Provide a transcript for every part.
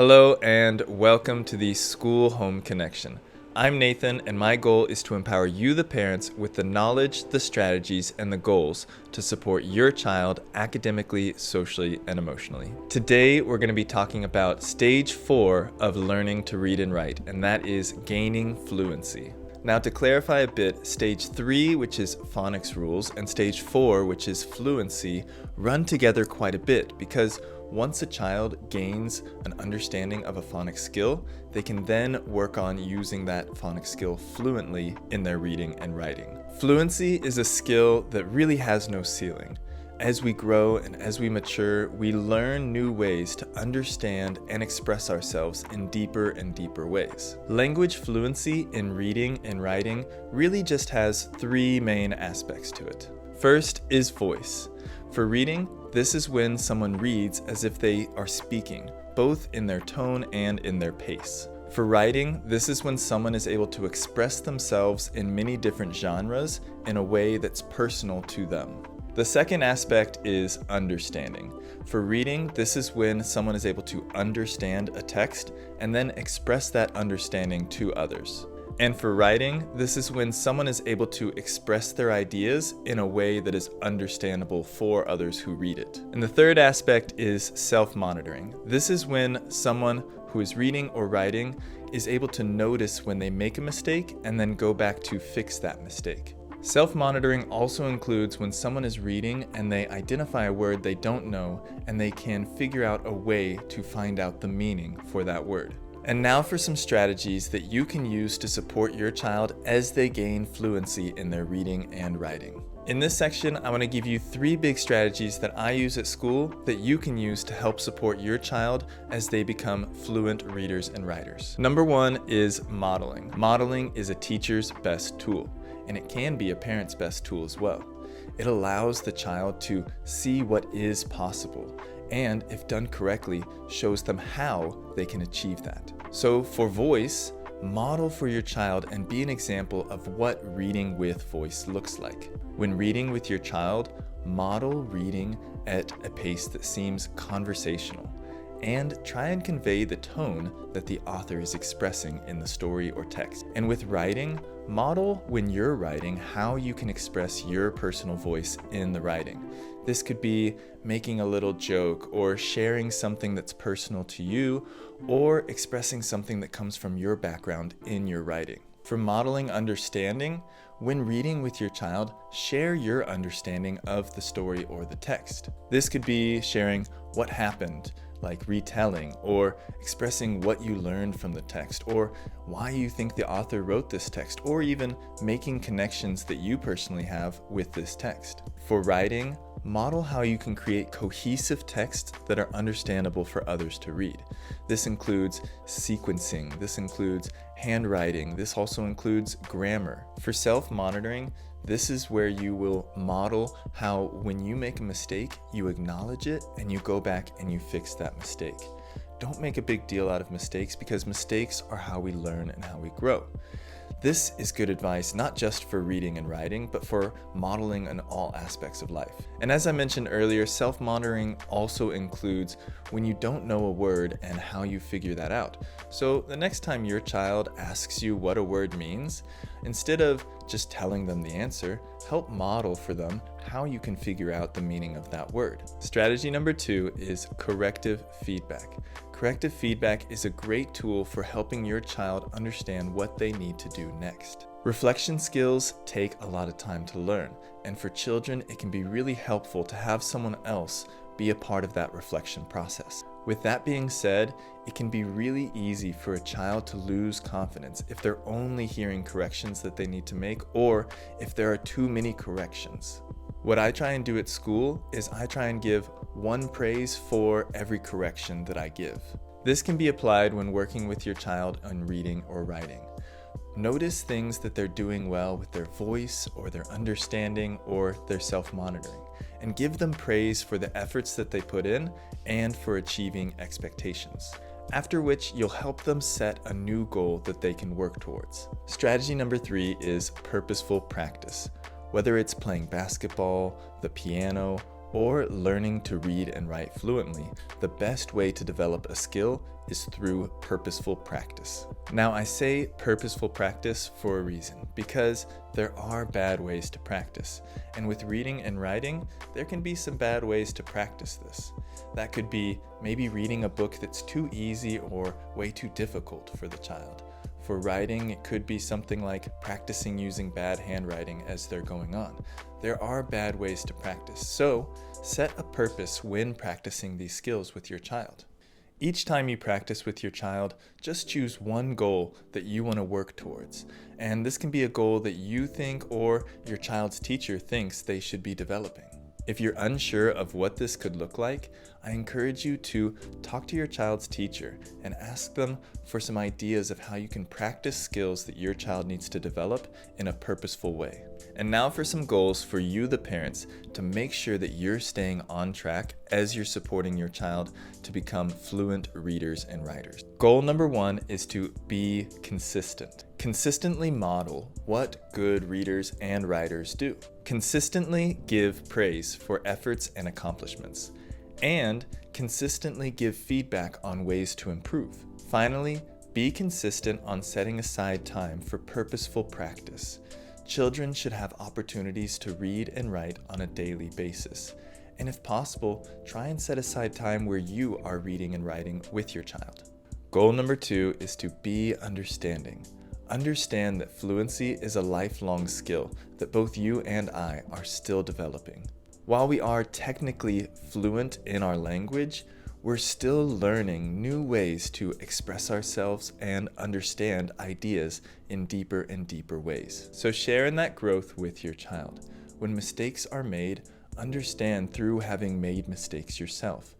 Hello and welcome to the School-Home Connection. I'm Nathan, and my goal is to empower you, the parents, with the knowledge, the strategies, and the goals to support your child academically, socially, and emotionally. Today, we're going to be talking about stage 4 of learning to read and write, and that is gaining fluency. Now, to clarify a bit, stage 3, which is phonics rules, and stage 4, which is fluency, run together quite a bit because once a child gains an understanding of a phonics skill, they can then work on using that phonics skill fluently in their reading and writing. Fluency is a skill that really has no ceiling. As we grow and as we mature, we learn new ways to understand and express ourselves in deeper and deeper ways. Language fluency in reading and writing really just has 3 main aspects to it. First is voice. For reading, this is when someone reads as if they are speaking, both in their tone and in their pace. For writing, this is when someone is able to express themselves in many different genres in a way that's personal to them. The second aspect is understanding. For reading, this is when someone is able to understand a text and then express that understanding to others. And for writing, this is when someone is able to express their ideas in a way that is understandable for others who read it. And the third aspect is self-monitoring. This is when someone who is reading or writing is able to notice when they make a mistake and then go back to fix that mistake. Self-monitoring also includes when someone is reading and they identify a word they don't know and they can figure out a way to find out the meaning for that word. And now for some strategies that you can use to support your child as they gain fluency in their reading and writing. In this section, I want to give you 3 big strategies that I use at school that you can use to help support your child as they become fluent readers and writers. Number 1 is modeling. Modeling is a teacher's best tool, and it can be a parent's best tool as well. It allows the child to see what is possible, and if done correctly, shows them how they can achieve that. So for voice, model for your child and be an example of what reading with voice looks like. When reading with your child, model reading at a pace that seems conversational, and try and convey the tone that the author is expressing in the story or text. And with writing, model when you're writing how you can express your personal voice in the writing. This could be making a little joke or sharing something that's personal to you or expressing something that comes from your background in your writing. For modeling understanding, when reading with your child, share your understanding of the story or the text. This could be sharing what happened, like retelling, or expressing what you learned from the text, or why you think the author wrote this text, or even making connections that you personally have with this text. For writing, model how you can create cohesive texts that are understandable for others to read. This includes sequencing, this includes handwriting, this also includes grammar. For self-monitoring, this is where you will model how when you make a mistake, you acknowledge it and you go back and you fix that mistake. Don't make a big deal out of mistakes because mistakes are how we learn and how we grow. This is good advice not just for reading and writing, but for modeling in all aspects of life. And as I mentioned earlier, self-monitoring also includes when you don't know a word and how you figure that out. So the next time your child asks you what a word means, instead of just telling them the answer, help model for them how you can figure out the meaning of that word. Strategy number 2 is corrective feedback. Corrective feedback is a great tool for helping your child understand what they need to do next. Reflection skills take a lot of time to learn, and for children, it can be really helpful to have someone else be a part of that reflection process. With that being said, it can be really easy for a child to lose confidence if they're only hearing corrections that they need to make, or if there are too many corrections. What I try and do at school is I try and give 1 praise for every correction that I give. This can be applied when working with your child on reading or writing. Notice things that they're doing well with their voice or their understanding or their self-monitoring, and give them praise for the efforts that they put in and for achieving expectations. After which, you'll help them set a new goal that they can work towards. Strategy number 3 is purposeful practice. Whether it's playing basketball, the piano, or learning to read and write fluently, the best way to develop a skill is through purposeful practice. Now, I say purposeful practice for a reason, because there are bad ways to practice. And with reading and writing, there can be some bad ways to practice this. That could be maybe reading a book that's too easy or way too difficult for the child. For writing, it could be something like practicing using bad handwriting as they're going on. There are bad ways to practice, so set a purpose when practicing these skills with your child. Each time you practice with your child, just choose one goal that you want to work towards. And this can be a goal that you think or your child's teacher thinks they should be developing. If you're unsure of what this could look like, I encourage you to talk to your child's teacher and ask them for some ideas of how you can practice skills that your child needs to develop in a purposeful way. And now for some goals for you, the parents, to make sure that you're staying on track as you're supporting your child to become fluent readers and writers. Goal number 1 is to be consistent. Consistently model what good readers and writers do. Consistently give praise for efforts and accomplishments. And consistently give feedback on ways to improve. Finally, be consistent on setting aside time for purposeful practice. Children should have opportunities to read and write on a daily basis. And if possible, try and set aside time where you are reading and writing with your child. Goal number 2 is to be understanding. Understand that fluency is a lifelong skill that both you and I are still developing. While we are technically fluent in our language, we're still learning new ways to express ourselves and understand ideas in deeper and deeper ways. So share in that growth with your child. When mistakes are made, understand through having made mistakes yourself.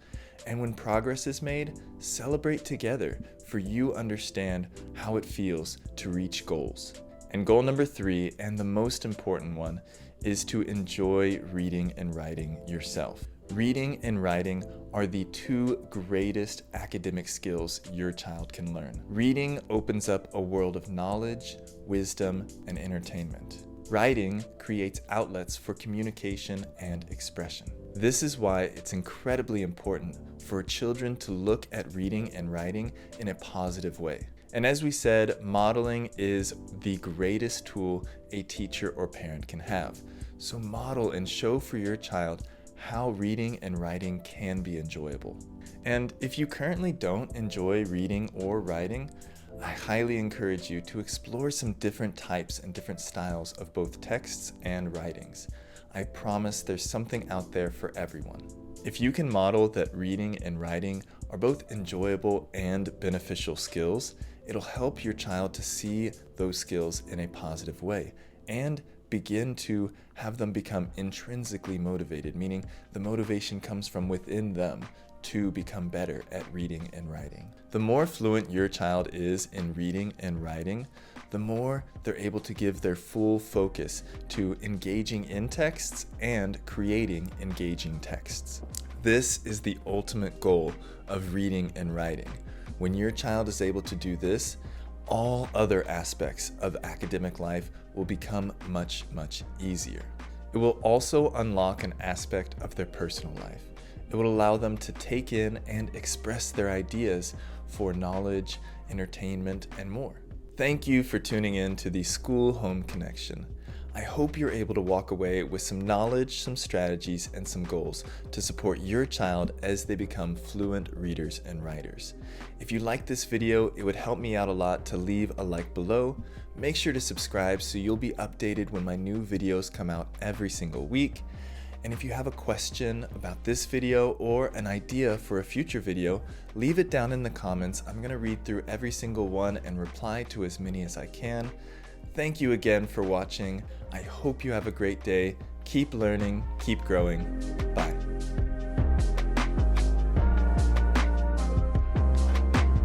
And when progress is made, celebrate together, for you understand how it feels to reach goals. And goal number 3, and the most important one, is to enjoy reading and writing yourself. Reading and writing are the 2 greatest academic skills your child can learn. Reading opens up a world of knowledge, wisdom, and entertainment. Writing creates outlets for communication and expression. This is why it's incredibly important for children to look at reading and writing in a positive way. And as we said, modeling is the greatest tool a teacher or parent can have. So model and show for your child how reading and writing can be enjoyable. And if you currently don't enjoy reading or writing, I highly encourage you to explore some different types and different styles of both texts and writings. I promise there's something out there for everyone. If you can model that reading and writing are both enjoyable and beneficial skills, it'll help your child to see those skills in a positive way and begin to have them become intrinsically motivated, meaning the motivation comes from within them to become better at reading and writing. The more fluent your child is in reading and writing, the more they're able to give their full focus to engaging in texts and creating engaging texts. This is the ultimate goal of reading and writing. When your child is able to do this, all other aspects of academic life will become much, much easier. It will also unlock an aspect of their personal life. It will allow them to take in and express their ideas for knowledge, entertainment, and more. Thank you for tuning in to the School-Home Connection. I hope you're able to walk away with some knowledge, some strategies, and some goals to support your child as they become fluent readers and writers. If you like this video, it would help me out a lot to leave a like below. Make sure to subscribe so you'll be updated when my new videos come out every single week. And if you have a question about this video or an idea for a future video, leave it down in the comments. I'm going to read through every single one and reply to as many as I can. Thank you again for watching. I hope you have a great day. Keep learning, keep growing. Bye.